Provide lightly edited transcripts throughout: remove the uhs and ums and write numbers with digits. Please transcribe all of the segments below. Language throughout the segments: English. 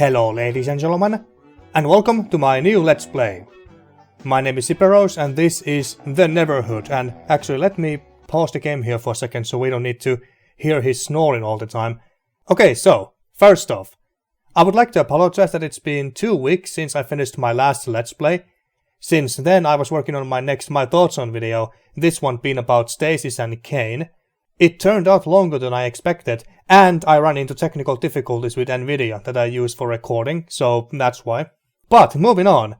Hello ladies and gentlemen, and welcome to my new Let's Play. My name is Siperos and this is the Neverhood, and actually let me pause the game here for a second so we don't need to hear his snoring all the time. Okay, so, first off, I would like to apologize that it's been 2 weeks since I finished my last Let's Play. Since then I was working on my next My Thoughts On video, this one being about Stasis and Kane. It turned out longer than I expected, and I ran into technical difficulties with Nvidia that I use for recording, so that's why. But moving on,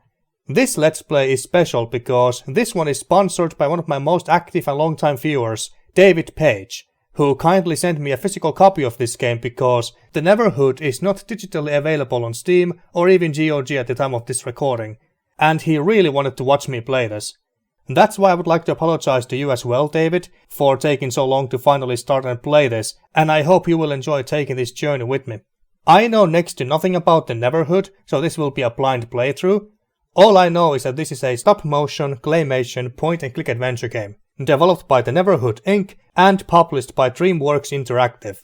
this Let's Play is special because this one is sponsored by one of my most active and long-time viewers, David Page, who kindly sent me a physical copy of this game because the Neverhood is not digitally available on Steam or even GOG at the time of this recording, and he really wanted to watch me play this. That's why I would like to apologize to you as well, David, for taking so long to finally start and play this, and I hope you will enjoy taking this journey with me. I know next to nothing about the Neverhood, so this will be a blind playthrough. All I know is that this is a stop-motion Claymation Point and Click Adventure game, developed by the Neverhood Inc. and published by Dreamworks Interactive,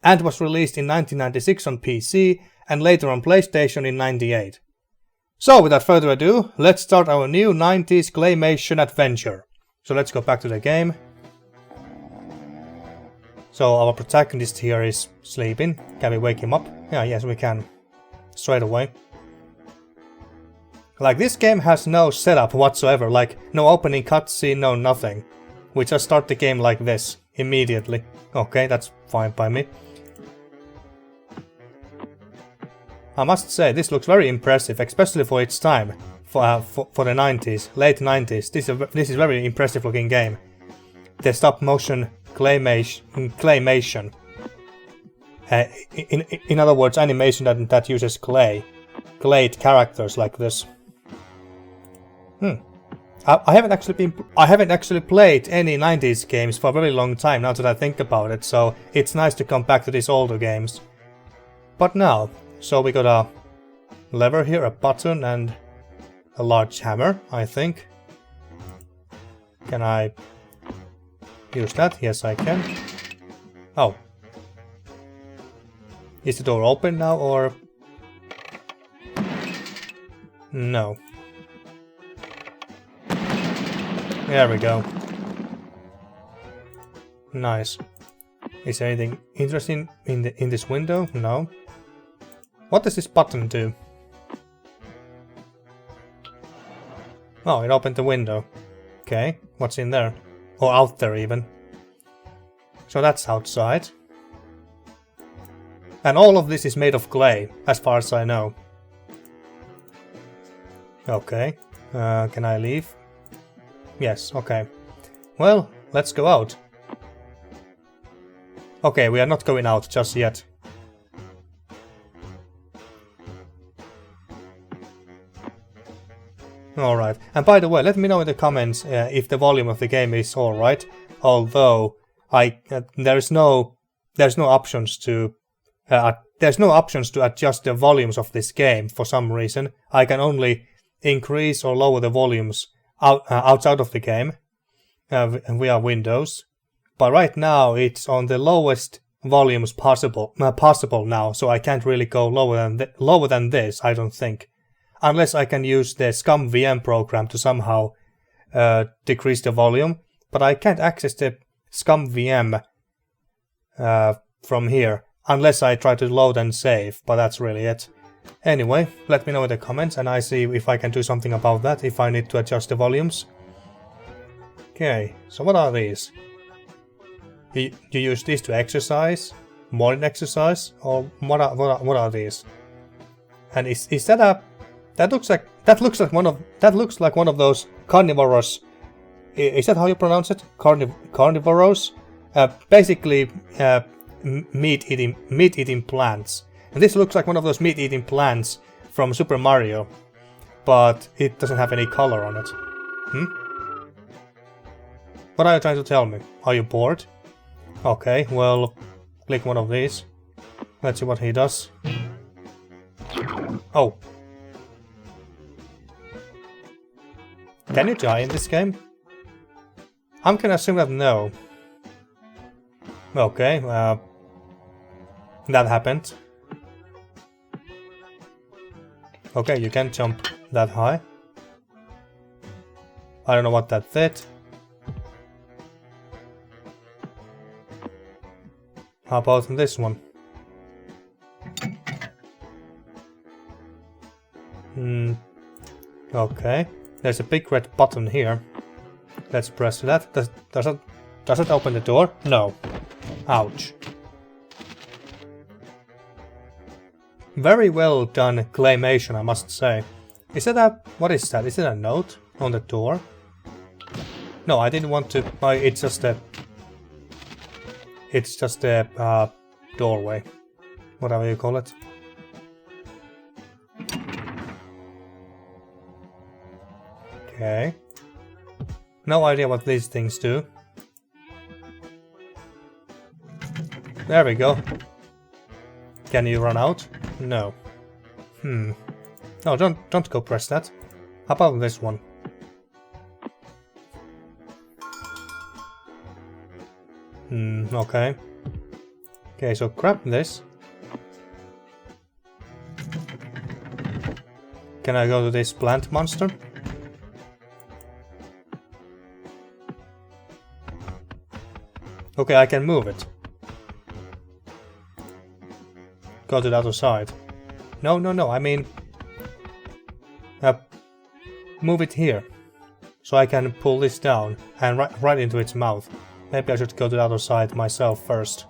and was released in 1996 on PC and later on PlayStation in 1998. So without further ado, let's start our new 90s Claymation adventure. So let's go back to the game. So our protagonist here is sleeping. Can we wake him up? Yeah, yes we can. Straight away. Like, this game has no setup whatsoever, like no opening cutscene, no nothing. We just start the game like this, immediately. Okay, that's fine by me. I must say, this looks very impressive, especially for its time, for the 90s, late 90s. This is a very impressive looking game. The stop-motion claymation. In other words, animation that uses clayed characters like this. I haven't actually played any 90s games for a very long time now that I think about it, so it's nice to come back to these older games. But now, so we got a lever here, a button, and a large hammer, I think. Can I use that? Yes, I can. Oh. Is the door open now, or...? No. There we go. Nice. Is there anything interesting in this window? No. What does this button do? Oh, it opened the window. Okay, what's in there? Or out there even. So that's outside. And all of this is made of clay, as far as I know. Okay, can I leave? Yes, okay. Well, let's go out. Okay, we are not going out just yet. Alright, and by the way, let me know in the comments if the volume of the game is alright, although there's no options to adjust the volumes of this game for some reason. I can only increase or lower the volumes outside of the game via Windows, but right now it's on the lowest volumes possible now, so I can't really go lower than this, I don't think. Unless I can use the ScumVM program to somehow decrease the volume, but I can't access the ScumVM from here, unless I try to load and save, but that's really it. Anyway, let me know in the comments and I see if I can do something about that, if I need to adjust the volumes. Okay, so what are these? You use these to exercise, morning exercise, or what are these? And is that a... That looks like one of those carnivorous. Is that how you pronounce it? Carnivorous? Basically, meat-eating plants. And this looks like one of those meat-eating plants from Super Mario, but it doesn't have any color on it. What are you trying to tell me? Are you bored? Okay, well, click one of these. Let's see what he does. Oh. Can you die in this game? I'm gonna assume that no. Okay, that happened. Okay, you can jump that high. I don't know what that did. How about this one? Okay. There's a big red button here. Let's press that. Does it open the door? No. Ouch. Very well done claymation, I must say. Is it a... what is that? Is it a note on the door? No, I didn't want to... it's just a... it's just a doorway. Whatever you call it. Okay. No idea what these things do. There we go. Can you run out? No. No, don't go press that. How about this one? Okay. Okay, so grab this. Can I go to this plant monster? Okay, I can move it. Go to the other side. No, I mean... move it here. So I can pull this down and right into its mouth. Maybe I should go to the other side myself first.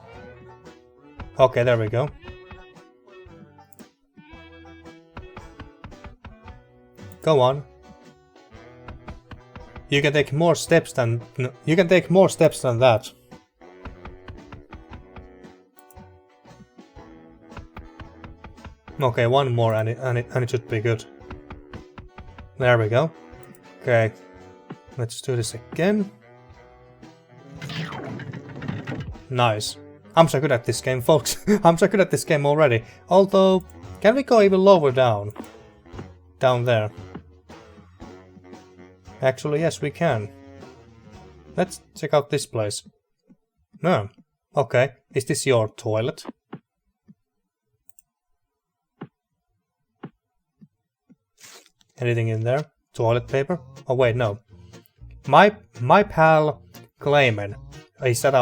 Okay, there we go. Go on. You can take more steps than... you can take more steps than that. Okay, one more and it should be good. There we go. Okay, let's do this again. Nice. I'm so good at this game, folks. I'm so good at this game already. Although, can we go even lower down? Down there. Actually, yes, we can. Let's check out this place. No. Okay, is this your toilet? Anything in there? Toilet paper? Oh wait, no. My pal Clayman. Is that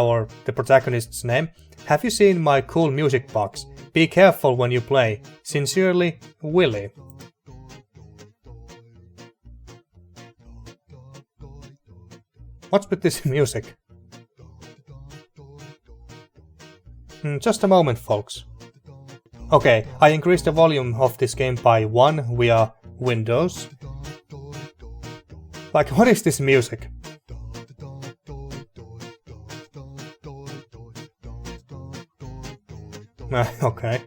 the protagonist's name? Have you seen my cool music box? Be careful when you play. Sincerely, Willy. What's with this music? Just a moment, folks. Okay, I increased the volume of this game by 1 via Windows. Like, what is this music? Okay.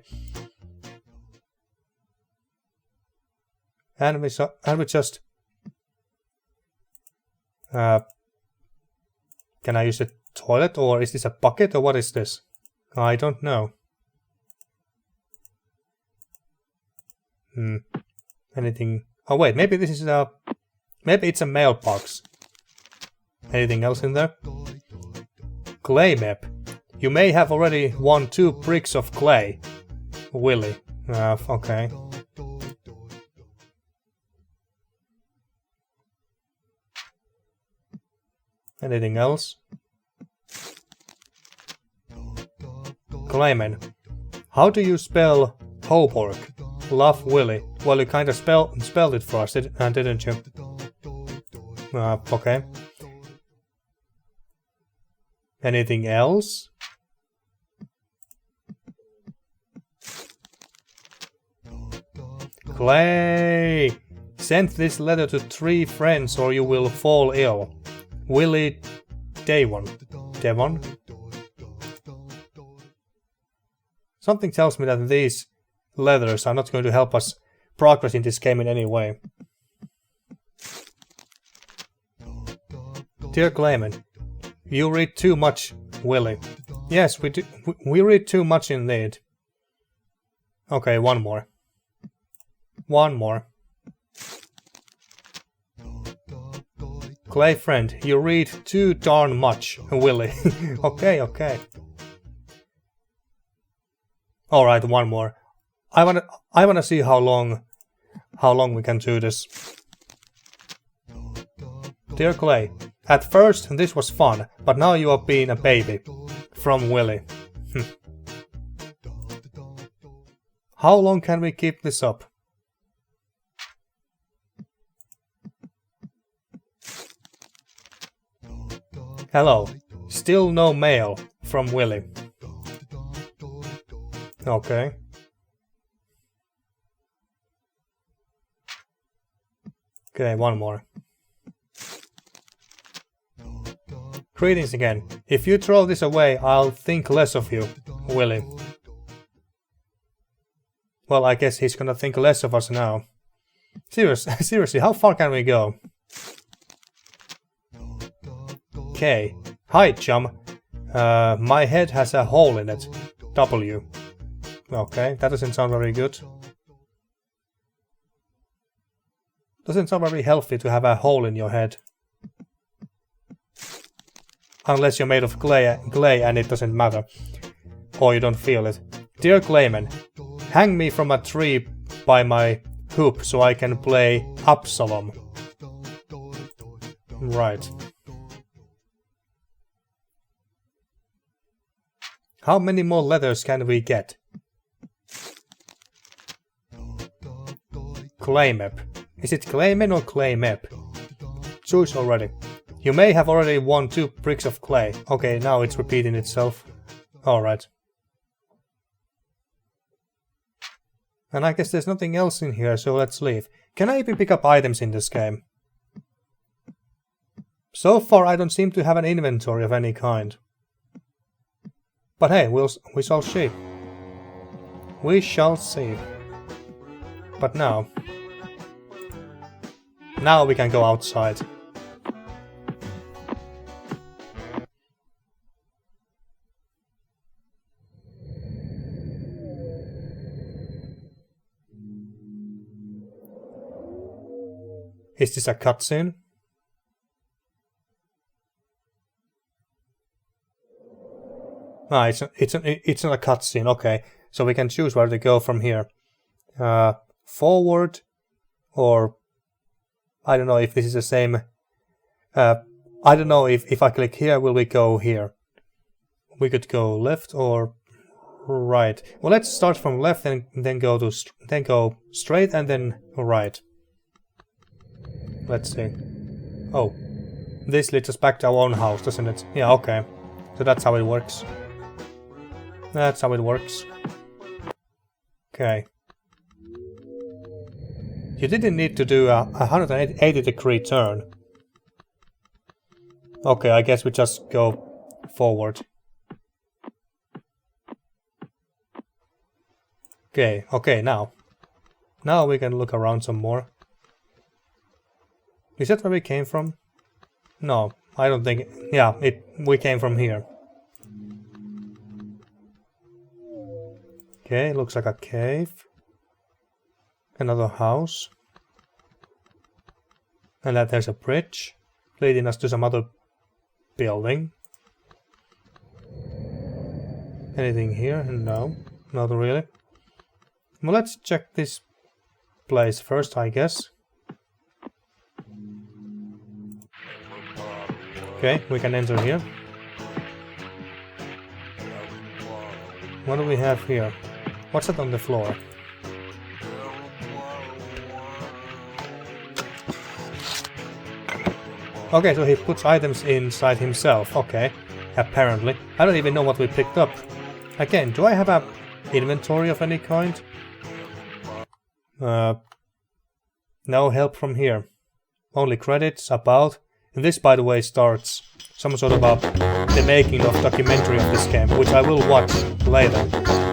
And we just... can I use a toilet, or is this a bucket, or what is this? I don't know. Anything... oh wait, maybe this is a... maybe it's a mailbox. Anything else in there? Clay map. You may have already won 2 bricks of clay. Willy. Okay. Anything else? Clayman. How do you spell Hoborg? Love Willy. Well, you kinda spelled it for us, didn't you? Okay. Anything else? Clay! Send this letter to 3 friends or you will fall ill. Willy Devon. Devon? Something tells me that these letters are not going to help us progress in this game in any way. Dear Clayman, you read too much, Willy. Yes, we do. We read too much indeed. Okay, one more. One more. Clay friend, you read too darn much, Willy. Okay. Alright, one more. I wanna see how long how long we can do this. Dear Clay, at first this was fun, but now you are being a baby. From Willy. How long can we keep this up? Hello. Still no mail. From Willy. Okay. Okay, one more. Greetings again. If you throw this away, I'll think less of you, Willy. Well, I guess he's gonna think less of us now. Seriously, how far can we go? Okay. Hi, chum. My head has a hole in it. W. Okay, that doesn't sound very good. Doesn't sound very healthy to have a hole in your head. Unless you're made of clay and it doesn't matter. Or you don't feel it. Dear Clayman, hang me from a tree by my hoop so I can play Absalom. Right. How many more letters can we get? Claymap. Is it Clayman or Claymap? Choose already. You may have already won 2 bricks of clay. Okay, now it's repeating itself. Alright. And I guess there's nothing else in here, so let's leave. Can I even pick up items in this game? So far I don't seem to have an inventory of any kind. But hey, we shall see. We shall see. But now we can go outside. Is this a cutscene? Ah, it's not a cutscene. Okay, so we can choose where to go from here. Forward, or I don't know if this is the same. I don't know if I click here, will we go here? We could go left or right. Well, let's start from left and then go straight and then right. Let's see. Oh, this leads us back to our own house, doesn't it? Yeah, okay. So that's how it works. That's how it works. Okay. You didn't need to do a 180-degree turn. Okay, I guess we just go forward. Okay, now. Now we can look around some more. Is that where we came from? No, I don't think... Yeah, we came from here. Okay, looks like a cave. Another house. And that there's a bridge leading us to some other building. Anything here? No, not really. Well, let's check this place first, I guess. Okay, we can enter here. What do we have here? What's that on the floor? Okay, so he puts items inside himself. Okay, apparently. I don't even know what we picked up. Again, do I have a inventory of any kind? No help from here. Only credits, about. And this, by the way, starts some sort of the making of documentary of this game, which I will watch later,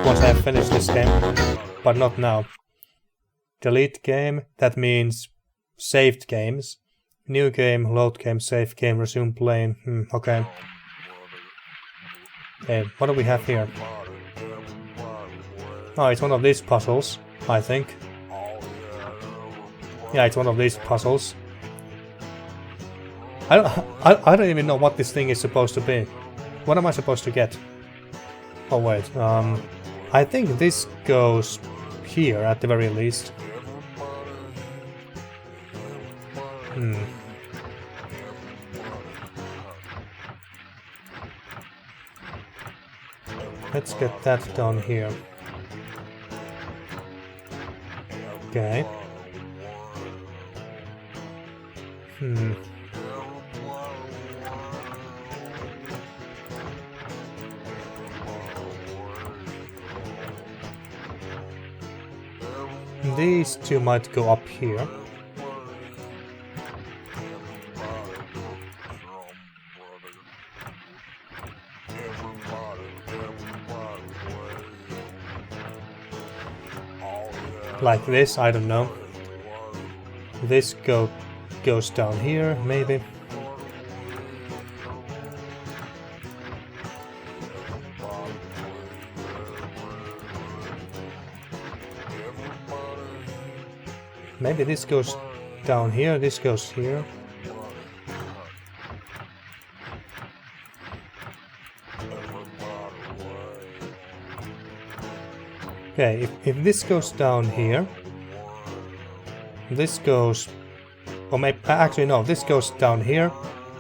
once I have finished this game, but not now. Delete game, that means saved games. New game, load game, save game, resume playing. Okay. Okay, what do we have here? Oh, it's one of these puzzles, I think. Yeah, it's one of these puzzles. I don't even know what this thing is supposed to be. What am I supposed to get? Oh wait, I think this goes here at the very least. Let's get that down here. Okay. These two might go up here. Like this, I don't know. This goes down here, maybe. Maybe this goes down here, this goes here. Okay, if this goes down here, this goes, or maybe, actually no, this goes down here,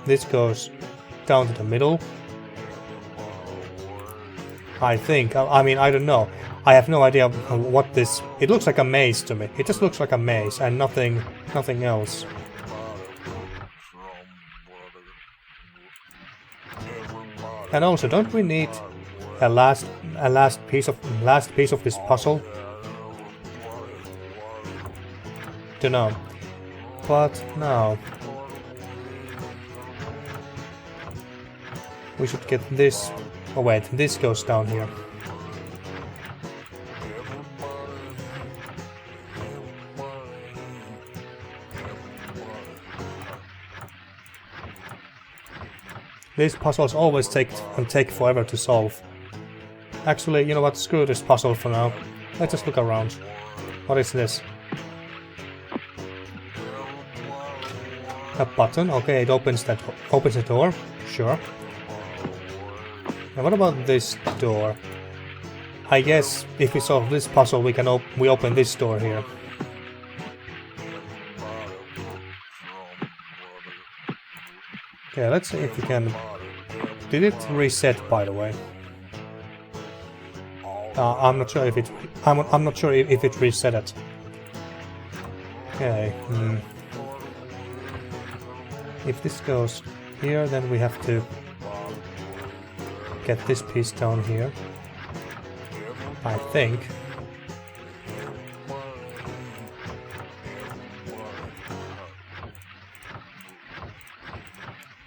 this goes down to the middle. I think, I mean, I don't know. I have no idea what this, it looks like a maze to me. It just looks like a maze and nothing else. And also, don't we need a last piece of this puzzle? Don't know. But now we should get this. Oh wait, this goes down here. These puzzles always take forever to solve. Actually, you know what? Screw this puzzle for now. Let's just look around. What is this? A button. Okay, it opens the door. Sure. Now what about this door? I guess if we solve this puzzle, we open this door here. Okay, let's see if we can. Did it reset, by the way? I'm not sure if it. I'm not sure if it reset it. Okay. If this goes here, then we have to get this piece down here. I think.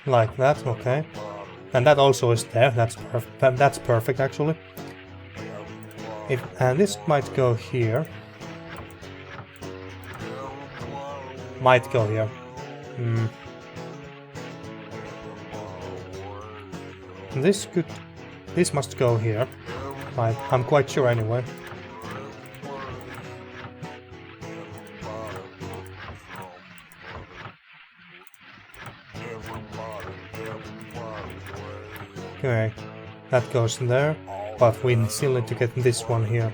Like that, okay. And that also is there. That's perfect, actually. And this might go here. Might go here. This must go here. I'm quite sure anyway. Okay, that goes there, but we still need to get this one here.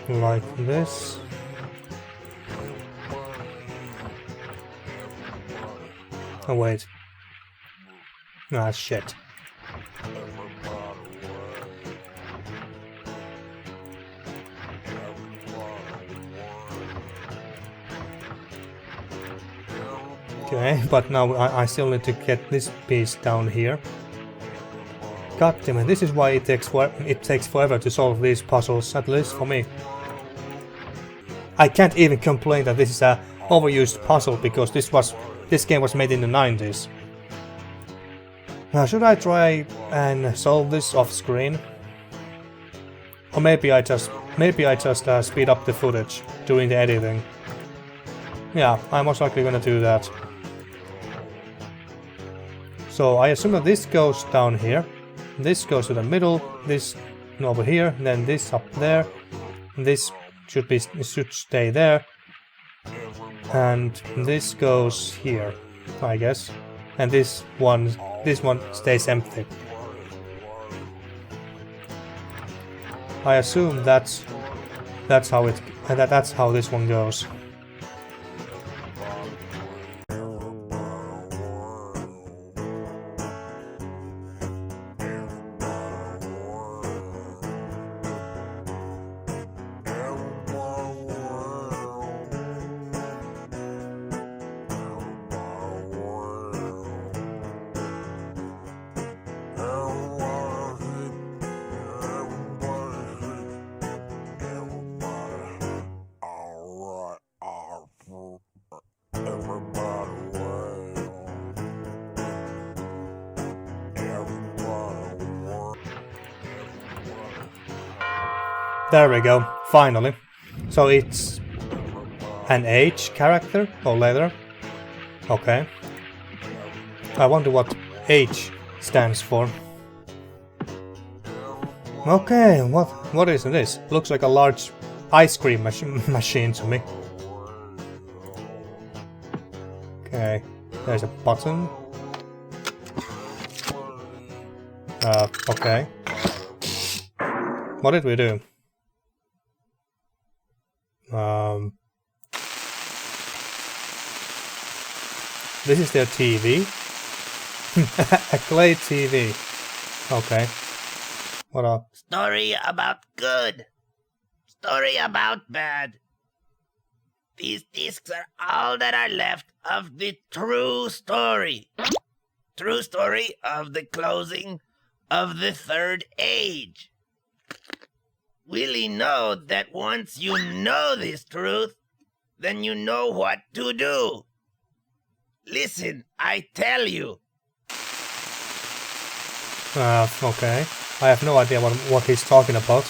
Like this. Oh wait. Ah shit. Okay, but now I still need to get this piece down here. God damn it, this is why it takes forever to solve these puzzles, at least for me. I can't even complain that this is a overused puzzle because this game was made in the 90s. Should I try and solve this off screen? Or maybe I just speed up the footage doing the editing. Yeah, I'm most likely gonna do that. So I assume that this goes down here. This goes to the middle, this over here, then this up there. This should stay there. And this goes here, I guess. and this one stays empty. I assume that's how this one goes. There we go, finally. So it's an age character or letter? Okay. I wonder what H stands for. Okay, what is this? Looks like a large ice cream machine to me. Okay, there's a button. Okay. What did we do? This is their TV. A clay TV. Okay. What up? Story about good. Story about bad. These discs are all that are left of the true story. True story of the closing of the third age. Will you know that once you know this truth, then you know what to do? Listen, I tell you. Okay. I have no idea what he's talking about.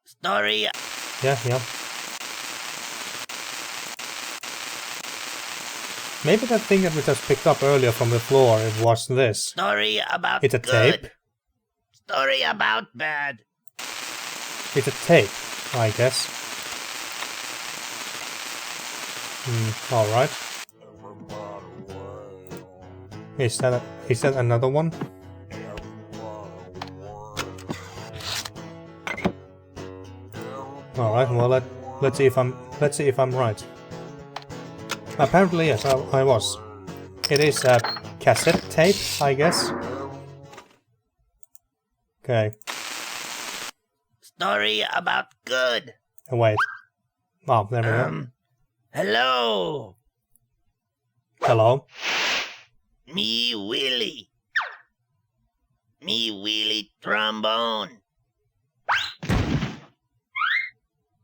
Story. Yeah. Maybe that thing that we just picked up earlier from the floor, it was this. Story about it's a good. tape. Story about bad. It's a tape, I guess. Alright. Is that another one? Alright, well let's see if I'm right. Apparently yes, I was. It is a cassette tape, I guess. Okay. Story about good. Wait. Oh, there we go. Hello. Hello. Me Willie. Me Willie trombone.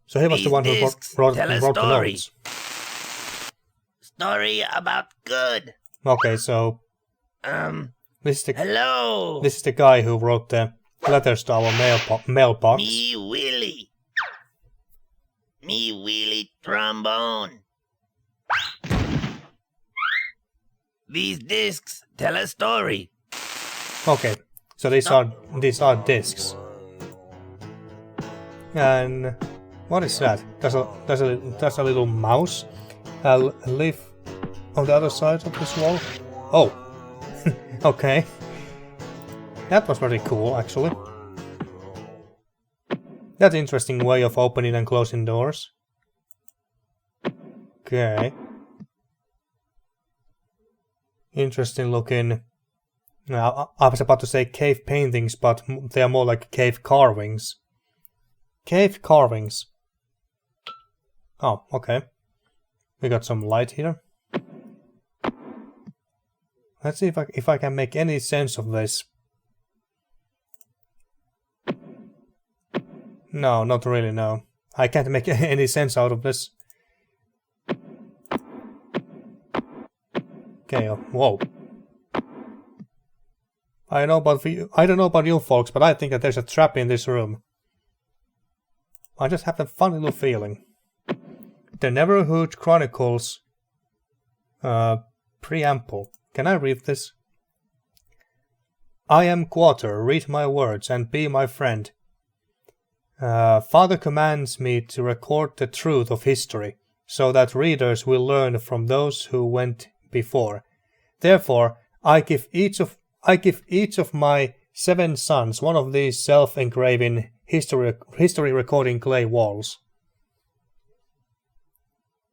So he was the one who wrote the notes. Story about good. Okay, so this is the guy who wrote the letters to our mailbox. Me Willie. Me Willie trombone. These discs tell a story. Okay, so these are discs. And what is that? There's a little mouse. I'll live on the other side of this wall. Oh, okay. That was very cool, actually. That's an interesting way of opening and closing doors. Okay. Interesting looking. Now, I was about to say cave paintings, but they are more like cave carvings. Cave carvings. Oh, okay. We got some light here. Let's see if I can make any sense of this. No, not really, no. I can't make any sense out of this. Okay, whoa. I don't know about you folks, but I think that there's a trap in this room. I just have a funny little feeling. The Neverhood Chronicles preamble. Can I read this? I am Quarter, read my words and be my friend. Father commands me to record the truth of history, so that readers will learn from those who went before. Therefore, I give each of my 7 sons one of these self-engraving history recording clay walls.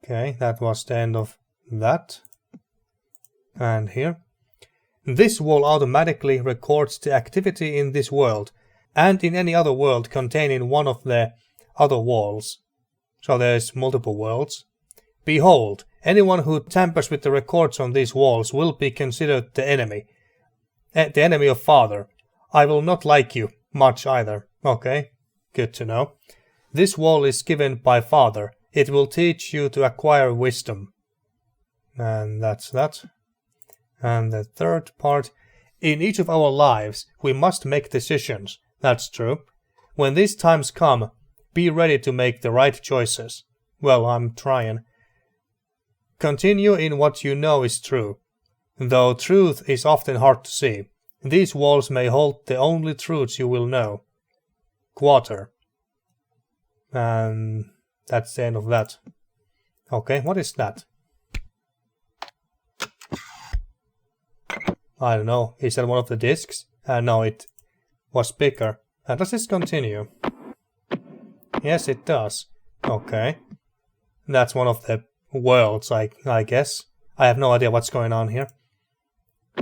Okay, that was the end of that. And here. This wall automatically records the activity in this world and in any other world containing one of the other walls. So there's multiple worlds. Behold, anyone who tampers with the records on these walls will be considered the enemy of Father. I will not like you much either. Okay, good to know. This wall is given by Father. It will teach you to acquire wisdom. And that's that. And the third part. In each of our lives, we must make decisions. That's true. When these times come, be ready to make the right choices. Well, I'm trying. Continue in what you know is true. Though truth is often hard to see, these walls may hold the only truths you will know. Quarter. And that's the end of that. Okay, what is that? I don't know. Is that one of the discs? No, it was bigger. Does this continue? Yes, it does. Okay. That's one of the worlds, I guess. I have no idea what's going on here.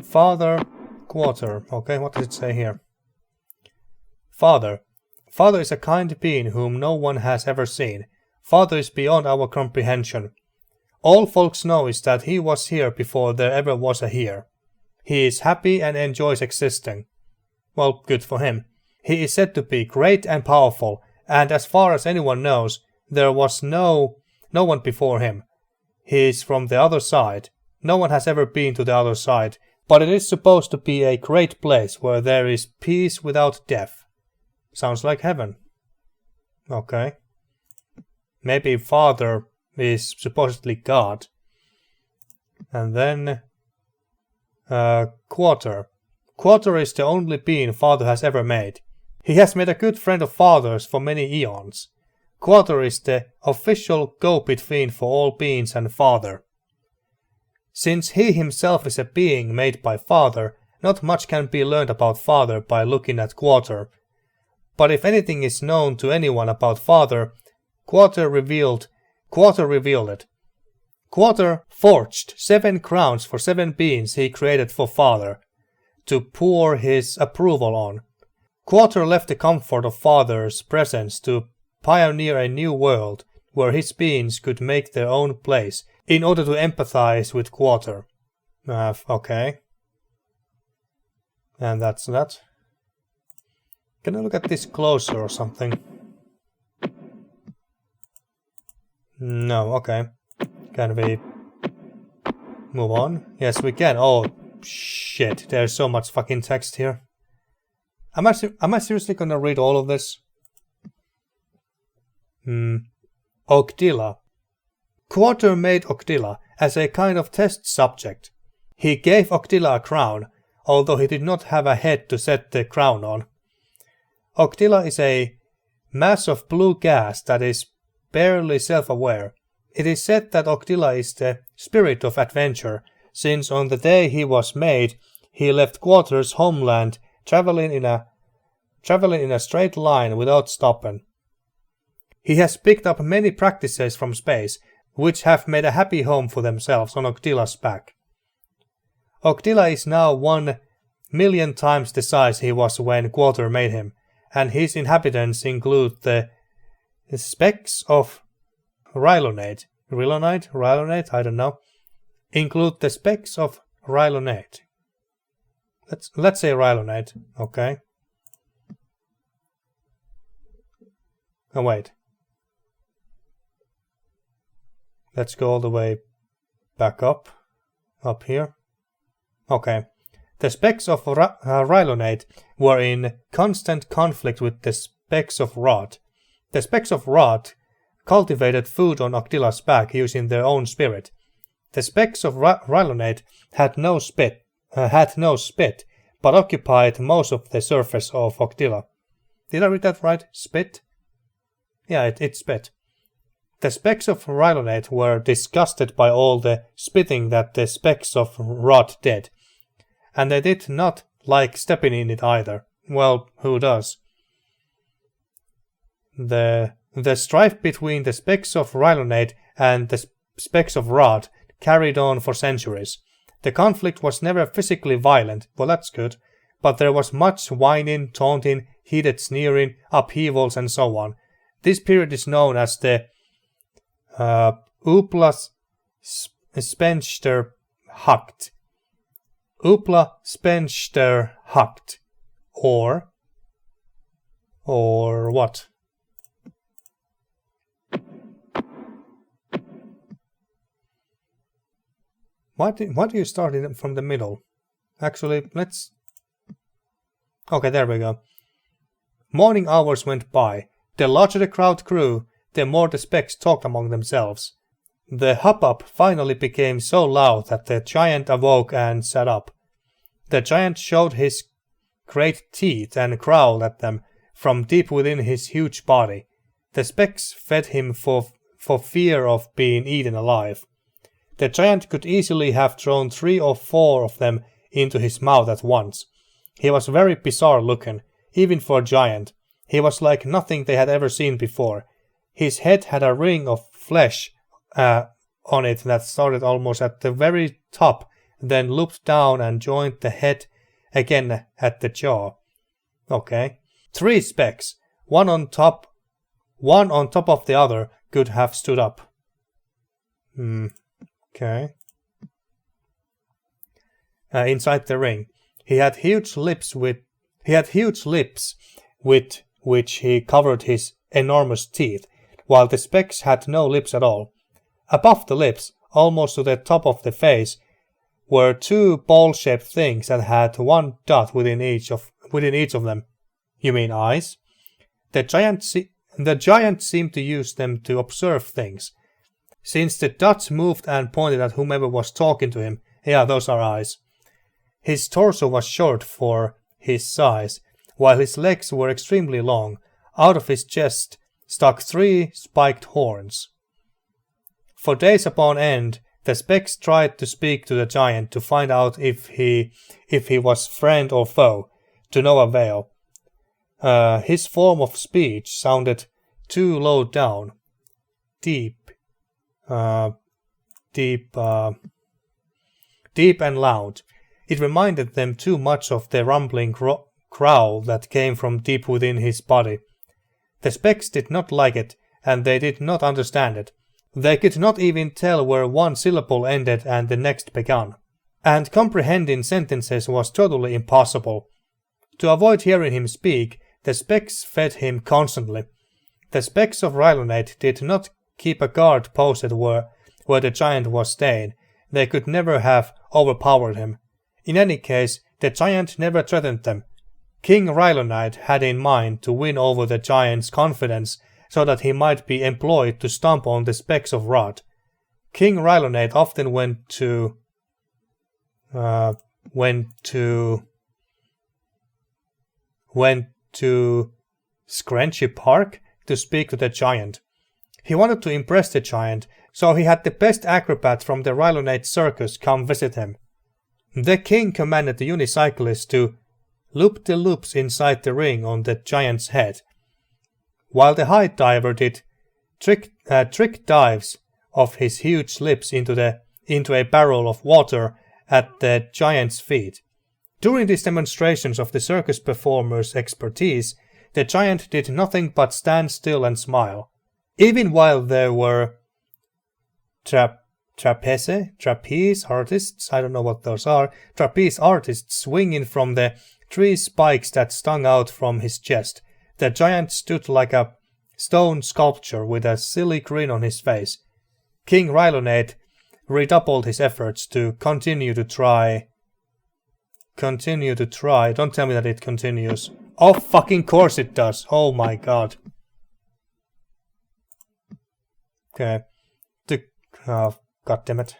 Father, quarter. Okay, what does it say here? Father. Father is a kind being whom no one has ever seen. Father is beyond our comprehension. All folks know is that he was here before there ever was a here. He is happy and enjoys existing. Well, good for him. He is said to be great and powerful, and as far as anyone knows, there was no one before him. He is from the other side. No one has ever been to the other side, but it is supposed to be a great place where there is peace without death. Sounds like heaven. Okay. Maybe Father is supposedly God. And then Quarter. Quarter is the only being Father has ever made. He has made a good friend of Father's for many eons. Quarter is the official go-between for all beings and Father. Since he himself is a being made by Father, not much can be learned about Father by looking at Quarter. But if anything is known to anyone about Father, Quarter revealed it. Quarter forged 7 crowns for 7 beings he created for Father, to pour his approval on. Quarter left the comfort of Father's presence to pioneer a new world where his beings could make their own place in order to empathize with Quarter. Okay. And that's that. Can I look at this closer or something? No, okay. Can we move on? Yes, we can. Oh, shit. There's so much fucking text here. Am I seriously gonna read all of this? Octolia. Quarter made Octolia as a kind of test subject. He gave Octolia a crown, although he did not have a head to set the crown on. Octolia is a mass of blue gas that is barely self-aware. It is said that Octolia is the spirit of adventure, since on the day he was made, he left Quarter's homeland, traveling in a straight line without stopping. He has picked up many practices from space, which have made a happy home for themselves on Octilia's back. Octolia is now 1,000,000 times the size he was when Quarter made him, and his inhabitants include the specks of Rylonate, I don't know. Include the specks of Rylonate. Let's say Rylonate, okay. Oh wait. Let's go all the way back up here. Okay. The specks of Rylonate were in constant conflict with the specks of Rot. The specks of Rot cultivated food on Octilia's back using their own spirit. The specks of Rylonate had no spit, but occupied most of the surface of Octolia. Did I read that right? Spit? Yeah, it spit. The specks of Rylonate were disgusted by all the spitting that the specks of Rod did, and they did not like stepping in it either. Well, who does? The strife between the specks of Rylonate and the specks of Rod carried on for centuries. The conflict was never physically violent, well that's good, but there was much whining, taunting, heated sneering, upheavals and so on. This period is known as the Upla Spenster Hakt. Upla Spenster Hakt. Or what? Why do you start it from the middle? Actually, let's... Okay, there we go. Morning hours went by. The larger the crowd grew, the more the specks talked among themselves. The hubbub finally became so loud that the giant awoke and sat up. The giant showed his great teeth and growled at them from deep within his huge body. The specks fed him for fear of being eaten alive. The giant could easily have thrown 3 or 4 of them into his mouth at once. He was very bizarre looking, even for a giant. He was like nothing they had ever seen before. His head had a ring of flesh on it that started almost at the very top, then looped down and joined the head again at the jaw. Okay. 3 specks, one on top of the other, could have stood up. Okay. Inside the ring, he had huge lips with which he covered his enormous teeth, while the specks had no lips at all. Above the lips, almost to the top of the face, were 2 ball-shaped things that had 1 dot within each of them. You mean eyes? The giant seemed to use them to observe things. Since the dots moved and pointed at whomever was talking to him, yeah, those are eyes. His torso was short for his size, while his legs were extremely long. Out of his chest stuck 3 spiked horns. For days upon end, the specks tried to speak to the giant to find out if he was friend or foe, to no avail. His form of speech sounded too low down, deep and loud. It reminded them too much of the rumbling growl that came from deep within his body. The specks did not like it, and they did not understand it. They could not even tell where one syllable ended and the next began. And comprehending sentences was totally impossible. To avoid hearing him speak, the specks fed him constantly. The specks of Rylonate did not keep a guard posted where the giant was staying. They could never have overpowered him. In any case, the giant never threatened them. King Rylonite had in mind to win over the giant's confidence so that he might be employed to stomp on the specks of Rod. King Rylonate often went to Scrunchy Park to speak to the giant. He wanted to impress the giant, so he had the best acrobat from the Rylonate circus come visit him. The king commanded the unicyclist to loop the loops inside the ring on the giant's head, while the high diver did trick dives of his huge lips into a barrel of water at the giant's feet. During these demonstrations of the circus performer's expertise, the giant did nothing but stand still and smile. Even while there were trapeze artists, I don't know what those are, trapeze artists swinging from the 3 spikes that stung out from his chest, the giant stood like a stone sculpture with a silly grin on his face. King Rylonate redoubled his efforts to continue to try. Don't tell me that it continues. Oh, fucking course it does. Oh my god. Okay. God damn it.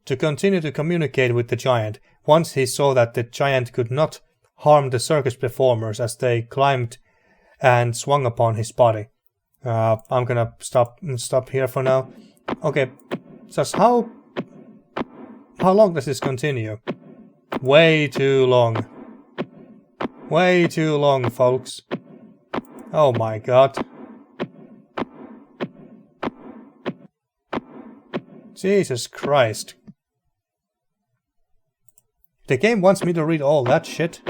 To continue to communicate with the giant, once he saw that the giant could not harm the circus performers as they climbed and swung upon his body. I'm gonna stop here for now. Okay, just how long does this continue? Way too long. Way too long, folks. Oh my god. Jesus Christ. The game wants me to read all that shit.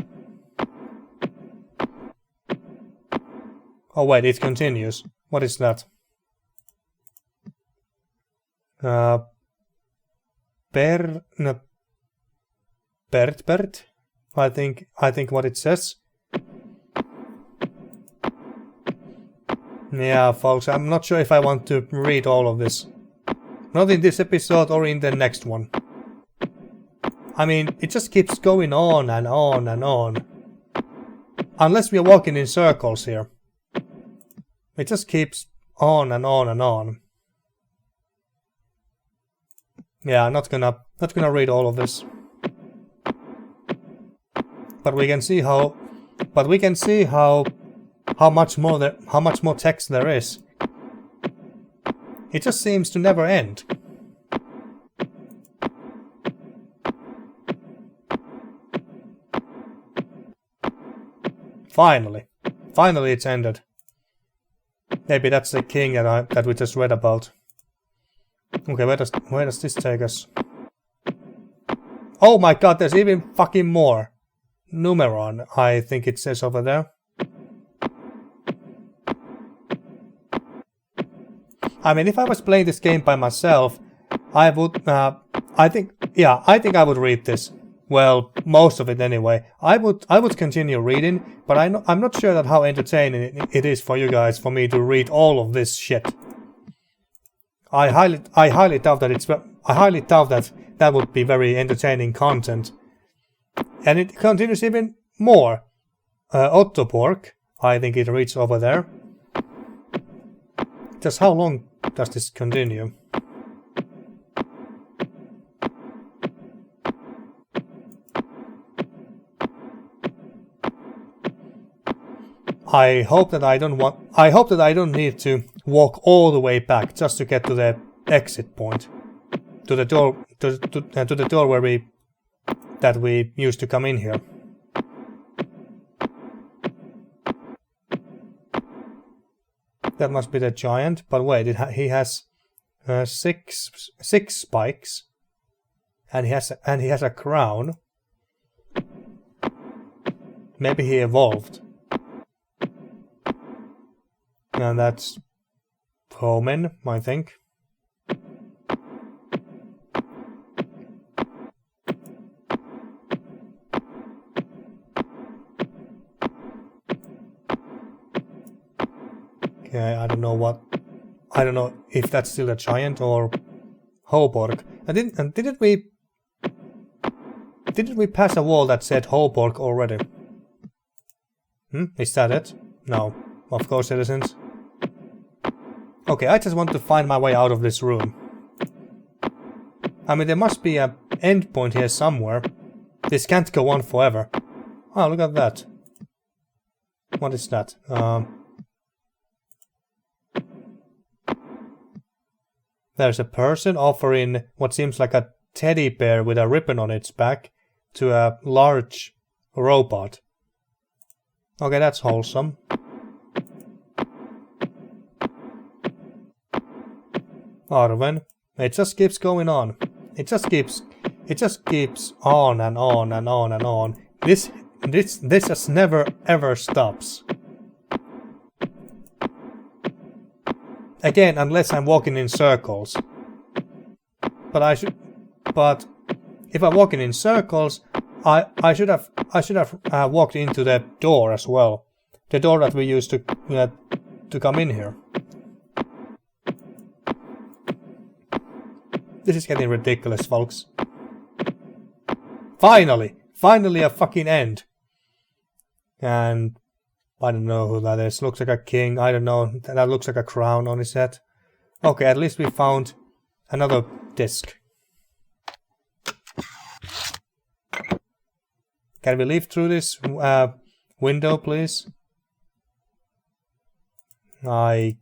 Oh wait, it continues. What is that? Bert. I think what it says. Yeah, folks, I'm not sure if I want to read all of this. Not in this episode or in the next one. I mean, it just keeps going on and on and on. Unless we are walking in circles here. It just keeps on and on and on. Yeah, not gonna read all of this. But we can see how much more text there is. It just seems to never end. Finally it's ended. Maybe that's the king that we just read about. Okay, where does this take us? Oh my god, there's even fucking more. Numeron, I think it says over there. I mean, if I was playing this game by myself, I would, I think I would read this. Well, most of it anyway. I would continue reading, but I'm not sure that how entertaining it is for you guys for me to read all of this shit. I highly doubt that that would be very entertaining content. And it continues even more. Ottopork, I think it reads over there. Just how long does this continue? I hope that I don't need to walk all the way back just to get to the exit point, to the door, to the door where we used to come in here. That must be the giant, but wait, he has six spikes, and he has a crown. Maybe he evolved. And that's Clayman, I think. Okay, I don't know if that's still a giant or Hoborg. And didn't we pass a wall that said Hoborg already? Is that it? No, of course it isn't. Okay, I just want to find my way out of this room. I mean, there must be an end point here somewhere. This can't go on forever. Oh, look at that. What is that? There's a person offering what seems like a teddy bear with a ribbon on its back to a large robot. Okay, that's wholesome. Arwen. It just keeps going on. It just keeps on and on and on and on. This just never ever stops. Again, unless I'm walking in circles. But if I'm walking in circles, I should have walked into the door as well. The door that we used to come in here. This is getting ridiculous, folks. Finally a fucking end. And I don't know who that is. Looks like a king. I don't know. That looks like a crown on his head. Okay, at least we found another disc. Can we leave through this window, please? I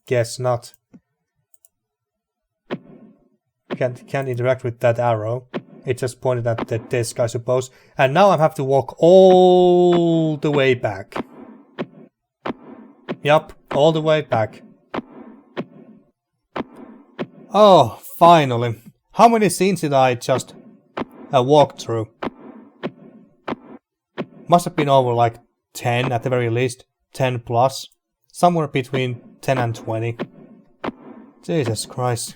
guess not. Can't interact with that arrow. It just pointed at the disc, I suppose. And now I have to walk all the way back. Yup, all the way back. Oh, finally. How many scenes did I just walk through? Must have been over like 10 at the very least. 10 plus. Somewhere between 10 and 20. Jesus Christ.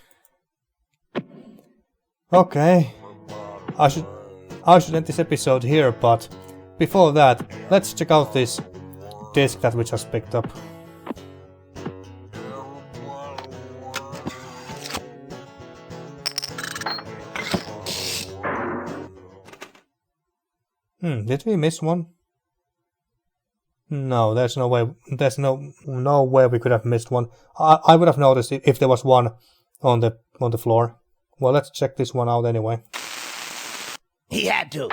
Okay. I should end this episode here, but before that, let's check out this disc that we just picked up. Did we miss one? No, there's no way. There's no way we could have missed one. I would have noticed if there was one on the floor. Well, let's check this one out anyway. He had to.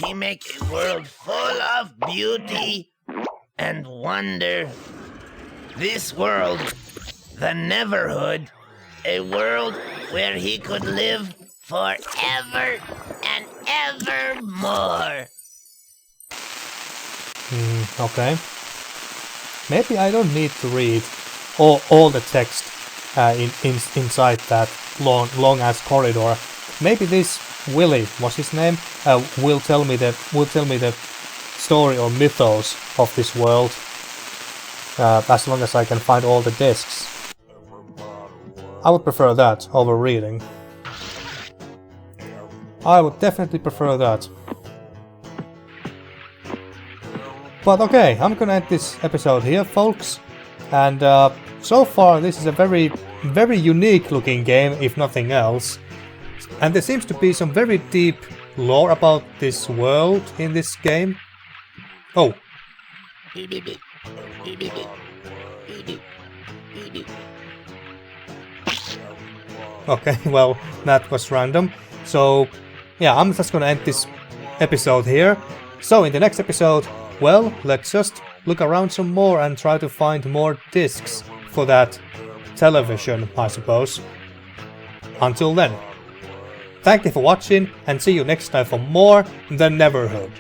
He make a world full of beauty and wonder. This world, the Neverhood, a world where he could live forever and evermore. Okay. Maybe I don't need to read all the text inside that long ass corridor. Maybe this Willy, what's his name, will tell me the story or mythos of this world. As long as I can find all the discs. I would prefer that over reading. I would definitely prefer that. But okay, I'm gonna end this episode here, folks. And so far this is a very, very unique looking game, if nothing else. And there seems to be some very deep lore about this world in this game. Oh. Okay, well, that was random. So, yeah, I'm just gonna end this episode here. So, in the next episode, well, let's just look around some more and try to find more discs for that television, I suppose. Until then, thank you for watching and see you next time for more The Neverhood.